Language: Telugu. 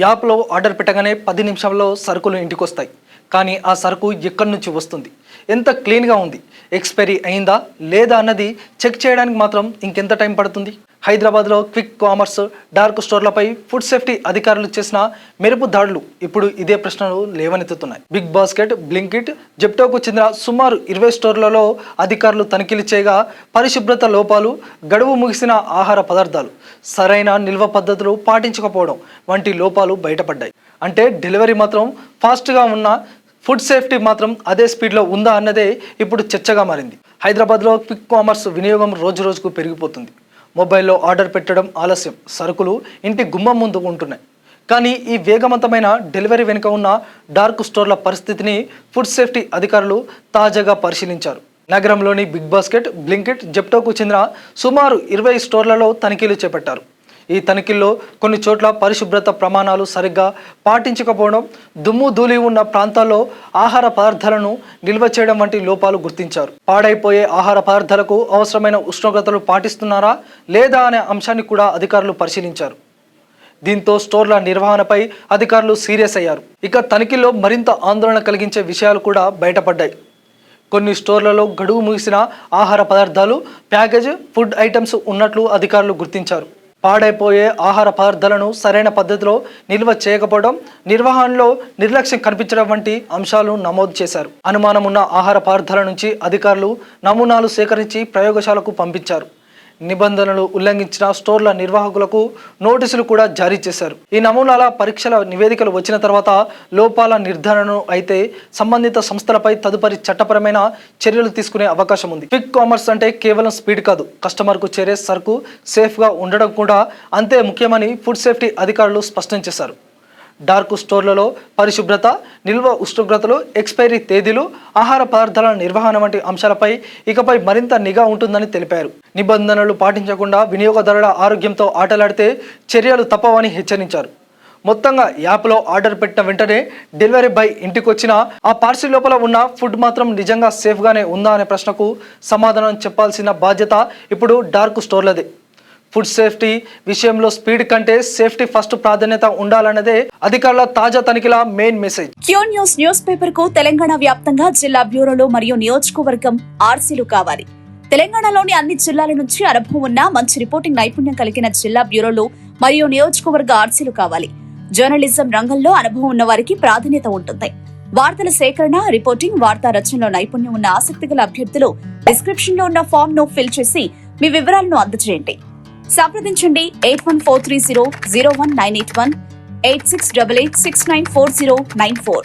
యాప్లో ఆర్డర్ పెట్టగానే 10 నిమిషాల్లో సరుకులు ఇంటికొస్తాయి. కానీ ఆ సరుకు ఎక్కడి నుంచి వస్తుంది, ఎంత క్లీన్గా ఉంది, ఎక్స్పైరీ అయిందా లేదా అన్నది చెక్ చేయడానికి మాత్రం ఇంకెంత టైం పడుతుంది? హైదరాబాద్లో క్విక్ కామర్స్ డార్క్ స్టోర్లపై ఫుడ్ సేఫ్టీ అధికారులు చేసిన మెరుపు దాడులు ఇప్పుడు ఇదే ప్రశ్నలు లేవనెత్తుతున్నాయి. బిగ్ బాస్కెట్, బ్లింకిట్, జెప్టోకు చెందిన సుమారు 20 స్టోర్లలో అధికారులు తనిఖీలు చేయగా పరిశుభ్రత లోపాలు, గడువు ముగిసిన ఆహార పదార్థాలు, సరైన నిల్వ పద్ధతులు పాటించకపోవడం వంటి లోపాలు బయటపడ్డాయి. అంటే డెలివరీ మాత్రం ఫాస్ట్గా ఉన్న ఫుడ్ సేఫ్టీ మాత్రం అదే స్పీడ్లో ఉందా అన్నదే ఇప్పుడు చర్చగా మారింది. హైదరాబాద్లో క్విక్ కామర్స్ వినియోగం రోజు రోజుకు పెరిగిపోతుంది. మొబైల్లో ఆర్డర్ పెట్టడం ఆలస్యం, సరుకులు ఇంటి గుమ్మం ముందు ఉంటున్నాయి. కానీ ఈ వేగవంతమైన డెలివరీ వెనుక ఉన్న డార్క్ స్టోర్ల పరిస్థితిని ఫుడ్ సేఫ్టీ అధికారులు తాజాగా పరిశీలించారు. నగరంలోని బిగ్ బాస్కెట్, బ్లింకిట్, జెప్టోకు చెందిన సుమారు 20 స్టోర్లలో తనిఖీలు చేపట్టారు. ఈ తనిఖీల్లో కొన్ని చోట్ల పరిశుభ్రత ప్రమాణాలు సరిగ్గా పాటించకపోవడం, దుమ్ము ధూళి ఉన్న ప్రాంతాల్లో ఆహార పదార్థాలను నిల్వ చేయడం వంటి లోపాలు గుర్తించారు. పాడైపోయే ఆహార పదార్థాలకు అవసరమైన ఉష్ణోగ్రతలు పాటిస్తున్నారా లేదా అనే అంశాన్ని కూడా అధికారులు పరిశీలించారు. దీంతో స్టోర్ల నిర్వహణపై అధికారులు సీరియస్ అయ్యారు. ఇక తనిఖీల్లో మరింత ఆందోళన కలిగించే విషయాలు కూడా బయటపడ్డాయి. కొన్ని స్టోర్లలో గడువు ముగిసిన ఆహార పదార్థాలు, ప్యాకేజ్ ఫుడ్ ఐటమ్స్ ఉన్నట్లు అధికారులు గుర్తించారు. పాడైపోయే ఆహార పదార్థాలను సరైన పద్ధతిలో నిల్వ చేయకపోవడం, నిర్వహణలో నిర్లక్ష్యం కనిపించడం వంటి అంశాలు నమోదు చేశారు. అనుమానం ఉన్న ఆహార పదార్థాల నుంచి అధికారులు నమూనాలు సేకరించి ప్రయోగశాలకు పంపించారు. నిబంధనలు ఉల్లంఘించిన స్టోర్ల నిర్వాహకులకు నోటీసులు కూడా జారీ చేశారు. ఈ నమూనాల పరీక్షల నివేదికలు వచ్చిన తర్వాత లోపాల నిర్ధారణను అయితే సంబంధిత సంస్థలపై తదుపరి చట్టపరమైన చర్యలు తీసుకునే అవకాశం ఉంది. క్విక్ కామర్స్ అంటే కేవలం స్పీడ్ కాదు, కస్టమర్కు చేరే సరుకు సేఫ్గా ఉండడం కూడా అంతే ముఖ్యమని ఫుడ్ సేఫ్టీ అధికారులు స్పష్టం చేశారు. డార్క్ స్టోర్లలో పరిశుభ్రత, నిల్వ ఉష్ణోగ్రతలు, ఎక్స్పైరీ తేదీలు, ఆహార పదార్థాల నిర్వహణ వంటి అంశాలపై ఇకపై మరింత నిఘా ఉంటుందని తెలిపారు. నిబంధనలు పాటించకుండా వినియోగదారుల ఆరోగ్యంతో ఆటలాడితే చర్యలు తప్పవని హెచ్చరించారు. మొత్తంగా యాప్లో ఆర్డర్ పెట్టిన వెంటనే డెలివరీ బాయ్ ఇంటికొచ్చినా ఆ పార్సిల్ లోపల ఉన్న ఫుడ్ మాత్రం నిజంగా సేఫ్గానే ఉందా అనే ప్రశ్నకు సమాధానం చెప్పాల్సిన బాధ్యత ఇప్పుడు డార్క్ స్టోర్లదే. ఫుడ్ సేఫ్టీ విషయంలో స్పీడ్ కంటే సేఫ్టీ ఫస్ట్ ప్రాధాన్యత ఉండాలన్నదే అధికారుల తాజా తనిఖీల main message. Q news newspaper కు తెలంగాణ వ్యాప్తంగా జిల్లా బ్యూరోలు మరియు నియోజకవర్గం ఆర్సీలు కావాలి. తెలంగాణలోని అన్ని జిల్లాల నుంచి అనుభవం ఉన్న మంచి రిపోర్టింగ్ నైపుణ్యం కలిగిన జిల్లా బ్యూరోలు మరియు నియోజకవర్గ ఆర్సీలు కావాలి. జర్నలిజం రంగంలో అనుభవం ఉన్న వారికి ప్రాధాన్యత ఉంటుంది. వార్తల సేకరణ, రిపోర్టింగ్, వార్తా రచనలో నైపుణ్యం ఉన్న ఆసక్తిగల అభ్యర్థులు డిస్క్రిప్షన్ లో ఉన్న ఫామ్ ను ఫిల్ చేసి మీ వివరాలను అందజేయండి. సంప్రదించండి 8143001981 8688694094.